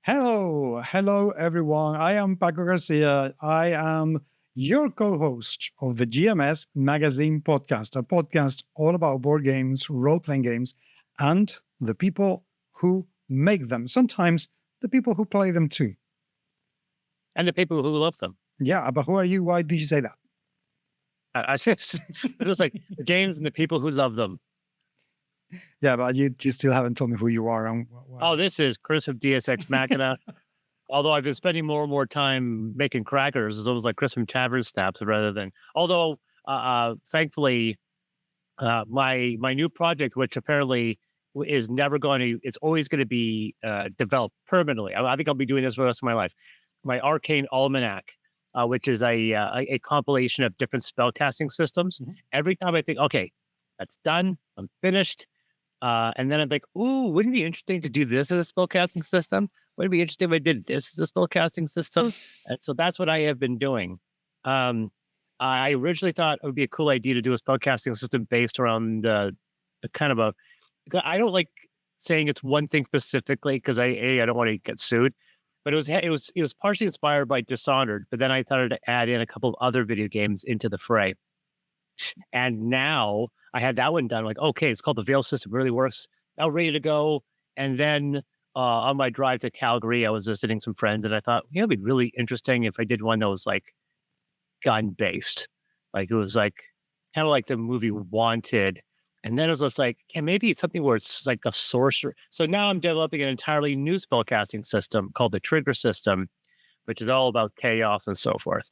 Hello everyone. I am Paco Garcia. I am your co-host of the GMS Magazine podcast, a podcast all about board games, role-playing games, and the people who make them. Sometimes the people who play them too. And the people who love them. Yeah, but who are you? Why did you say that? I just, it's like the games and the people who love them. Yeah, but you still haven't told me who you are. Oh, this is Chris from DSX Machina. Although I've been spending more and more time making crackers, it's almost like Chris from Tavern Snaps rather than. Although, thankfully, my new project, which apparently is never going to, it's always going to be developed permanently. I think I'll be doing this for the rest of my life. My Arcane Almanac, which is a compilation of different spellcasting systems. Mhm. Every time I think, okay, that's done, I'm finished. And then I'm like, ooh, wouldn't it be interesting to do this as a spellcasting system? Wouldn't it be interesting if I did this as a spellcasting system? And so that's what I have been doing. I originally thought it would be a cool idea to do a spellcasting system based around the kind of a. I don't like saying it's one thing specifically because I don't want to get sued, but it was partially inspired by Dishonored. But then I started to add in a couple of other video games into the fray. And now I had that one done. Like, okay, it's called the Veil System. Really works. Now ready to go. And then on my drive to Calgary, I was visiting some friends, and I thought, it'd be really interesting if I did one that was like gun based. Like it was like kind of like the movie Wanted. And then it was just like, yeah, maybe it's something where it's like a sorcerer. So now I'm developing an entirely new spellcasting system called the Trigger System, which is all about chaos and so forth.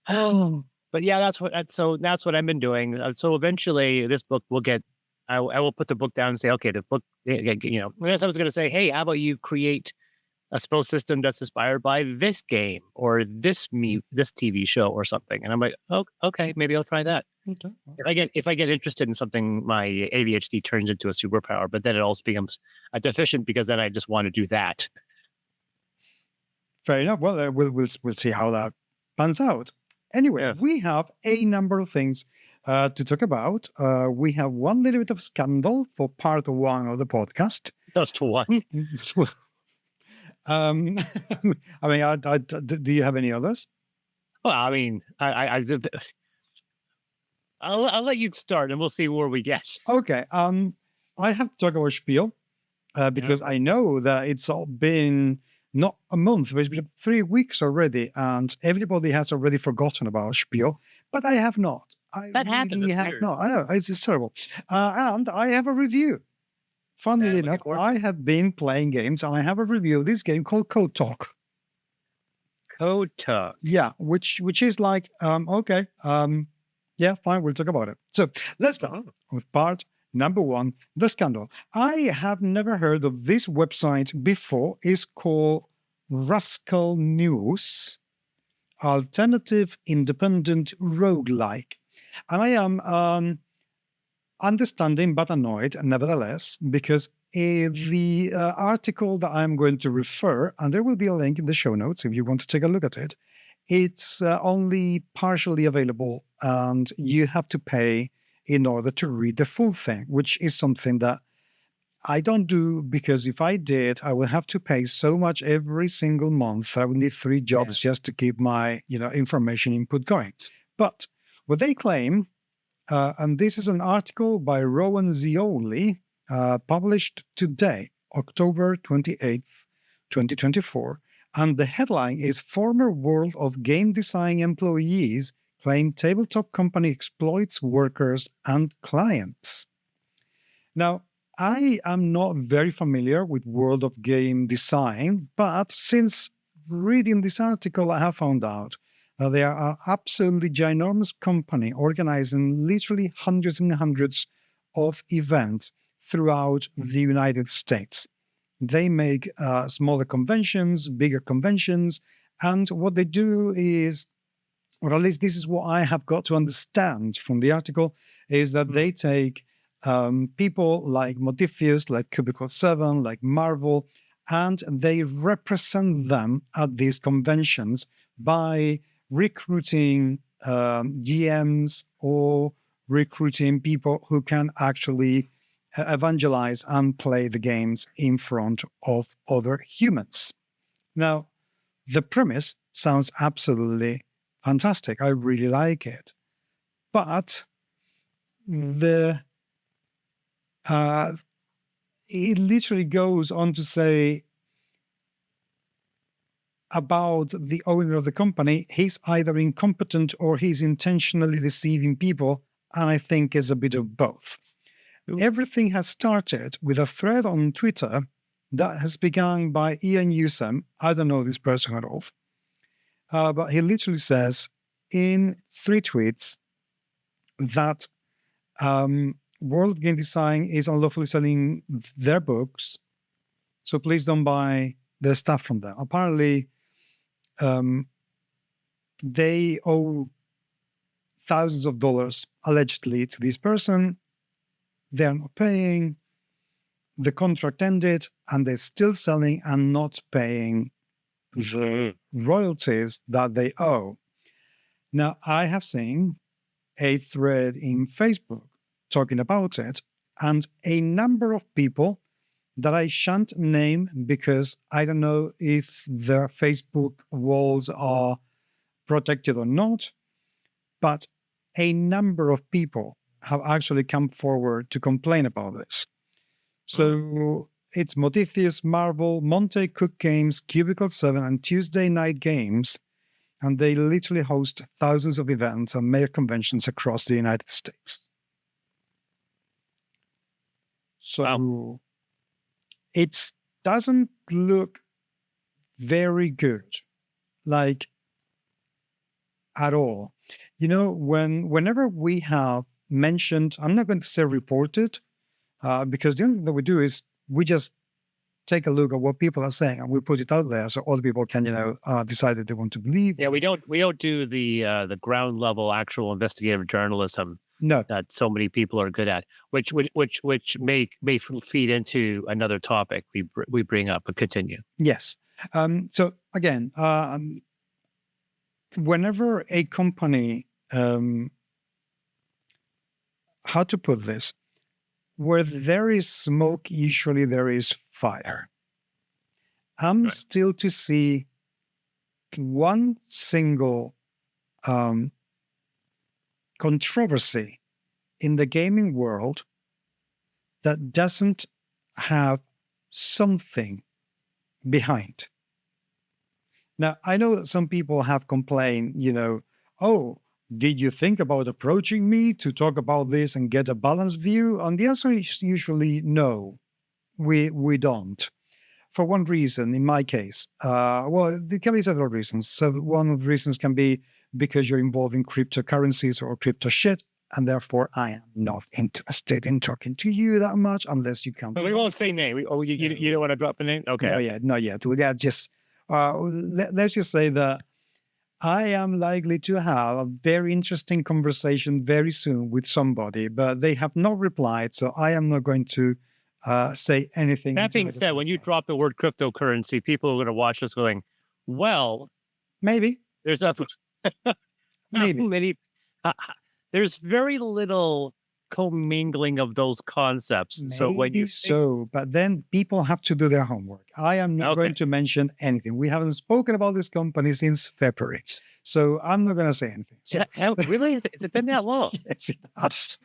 Oh, but yeah, that's what I've been doing. So eventually, this book will get. I will put the book down and say, okay, the book. Unless I was going to say, hey, how about you create a spell system that's inspired by this game or this TV show or something? And I'm like, oh, okay, maybe I'll try that. Okay. If I get interested in something, my ADHD turns into a superpower, but then it also becomes a deficient because then I just want to do that. Fair enough. Well, we'll see how that pans out. Anyway, Yeah. we have a number of things to talk about. We have one little bit of scandal for part one of the podcast. Just one. I mean, do you have any others? Well, I mean, I'll let you start, and we'll see where we get. Okay. I have to talk about Spiel because I know that it's all been not a month, but it's been 3 weeks already, and everybody has already forgotten about Spiel, but I have not. That happened. Really That's have weird. not. I know it's terrible, and I have a review. Funnily looking enough, forward. I have been playing games, and I have a review of this game called Codetalk. Codetalk. Yeah, which is like okay, yeah, fine, we'll talk about it. So let's go with part number one, the scandal. I have never heard of this website before. It's called Rascal News, Alternative Independent Roguelike. And I am understanding but annoyed nevertheless, because the article that I'm going to refer, and there will be a link in the show notes if you want to take a look at it, it's only partially available and you have to pay in order to read the full thing, which is something that I don't do, because if I did, I would have to pay so much every single month. I would need 3 jobs just to keep my information input going. But what they claim, and this is an article by Rowan Zioli, published today, October 28th, 2024. And the headline is Former World of Game Design Employees Claim Tabletop Company Exploits Workers and Clients. Now, I am not very familiar with World of Game Design, but since reading this article, I have found out that they are an absolutely ginormous company organizing literally hundreds and hundreds of events throughout the United States. They make smaller conventions, bigger conventions, and what they do is, or at least this is what I have got to understand from the article, is that they take people like Modifius, like Cubicle 7, like Marvel, and they represent them at these conventions by recruiting GMs or recruiting people who can actually evangelize and play the games in front of other humans. Now, the premise sounds absolutely fantastic. I really like it. But the it literally goes on to say about the owner of the company, he's either incompetent or he's intentionally deceiving people. And I think it's a bit of both. Ooh. Everything has started with a thread on Twitter that has begun by Ian Newsom. I don't know this person at all. But he literally says in 3 tweets that World of Game Design is unlawfully selling their books. So please don't buy their stuff from them. Apparently, they owe thousands of dollars allegedly to this person. They're not paying. The contract ended and they're still selling and not paying the royalties that they owe. Now, I have seen a thread in Facebook talking about it, and a number of people that I shan't name because I don't know if their Facebook walls are protected or not, but a number of people have actually come forward to complain about this. So it's Modiphius, Marvel, Monte Cook Games, Cubicle 7, and Tuesday Night Games, and they literally host thousands of events and mayor conventions across the United States. So it doesn't look very good, like at all. You know, whenever we have mentioned, I'm not going to say reported, because the only thing that we do is we just take a look at what people are saying and we put it out there so other people can, decide that they want to believe. Yeah, we don't do the ground level actual investigative journalism No, that so many people are good at, which may feed into another topic we bring up. But continue. yes. So again, whenever a company, how to put this, where there is smoke, usually there is fire. I'm Right. still to see one single controversy in the gaming world that doesn't have something behind. Now, I know that some people have complained, oh, did you think about approaching me to talk about this and get a balanced view? And the answer is usually no, we don't. For one reason, in my case, well, there can be several reasons. So one of the reasons can be because you're involved in cryptocurrencies or crypto shit, and therefore I am not interested in talking to you that much unless you come. But we won't say name. You don't want to drop a name? Okay. No, yeah, not yet. Yeah, just let's just say that I am likely to have a very interesting conversation very soon with somebody, but they have not replied, so I am not going to say anything. That being said, when you drop the word cryptocurrency, people are going to watch this going, well, maybe there's a maybe there's very little commingling of those concepts. So when maybe so, but then people have to do their homework. I am not going to mention anything. We haven't spoken about this company since February, so I'm not going to say anything. So, really, has it been that long? yes, it has.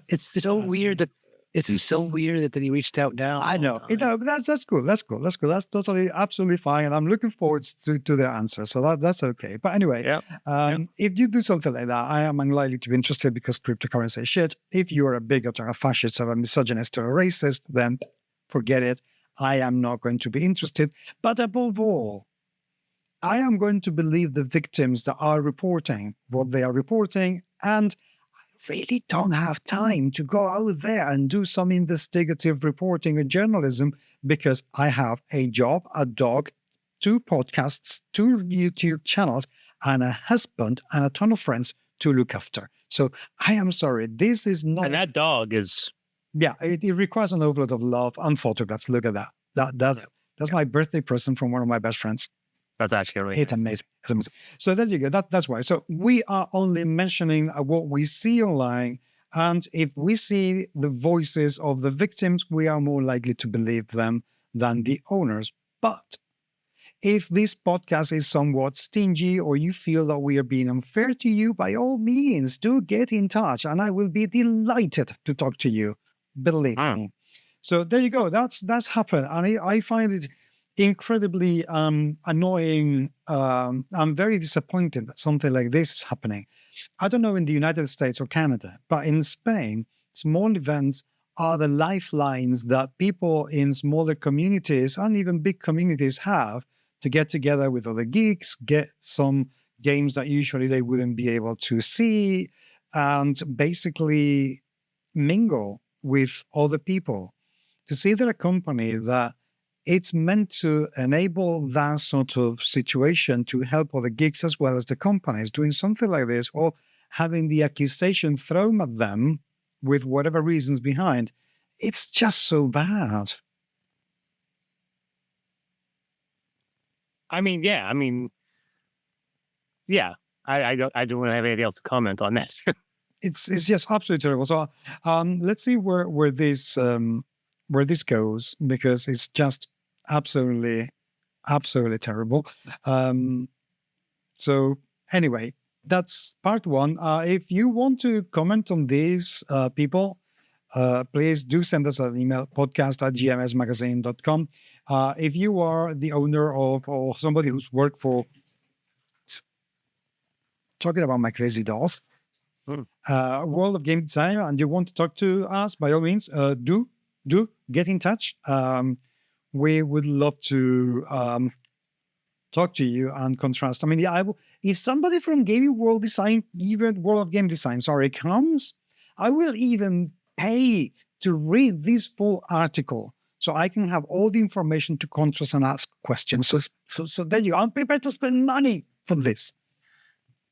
It's so weird that he reached out now. I know. But that's cool. That's cool. That's totally, absolutely fine. And I'm looking forward to their answer. So that's okay. But anyway, if you do something like that, I am unlikely to be interested because cryptocurrency is shit. If you're a bigot or a fascist or a misogynist or a racist, then forget it. I am not going to be interested. But above all, I am going to believe the victims that are reporting what they are reporting, and really don't have time to go out there and do some investigative reporting or journalism because I have a job, a dog, 2 podcasts, 2 YouTube channels, and a husband and a ton of friends to look after. So I am sorry, this is not. And that dog is. Yeah, it requires an overload of love and photographs. Look at that. That's my birthday present from one of my best friends. That's actually really it's amazing. It's amazing. So there you go. That's why. So we are only mentioning what we see online, And if we see the voices of the victims, we are more likely to believe them than the owners. But if this podcast is somewhat stingy or you feel that we are being unfair to you, by all means, do get in touch and I will be delighted to talk to you. Believe me. So there you go. That's happened. And I find it incredibly annoying. I'm very disappointed that something like this is happening. I don't know in the United States or Canada, but in Spain, small events are the lifelines that people in smaller communities and even big communities have to get together with other geeks, get some games that usually they wouldn't be able to see, and basically mingle with other people. To see that a company that it's meant to enable that sort of situation to help other geeks as well as the companies doing something like this, or having the accusation thrown at them with whatever reasons behind, it's just so bad. I mean, yeah. I mean, yeah. I don't have anything else to comment on that. It's just absolutely terrible. So let's see where this goes, because it's just absolutely terrible. So anyway, that's part one. If you want to comment on these people, please do send us an email, podcast@gmsmagazine.com. If you are the owner of or somebody who's worked for, talking about my crazy dog, World of Game Design, and you want to talk to us, by all means, do get in touch. We would love to talk to you and contrast. I mean, if somebody from Gaming World Design, even World of Game Design, sorry, comes, I will even pay to read this full article so I can have all the information to contrast and ask questions. So there you go. I'm prepared to spend money for this.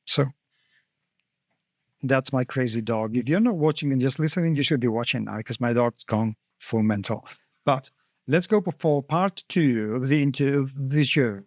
So that's my crazy dog. If you're not watching and just listening, you should be watching now because my dog's gone full mental. But let's go for part two of the show.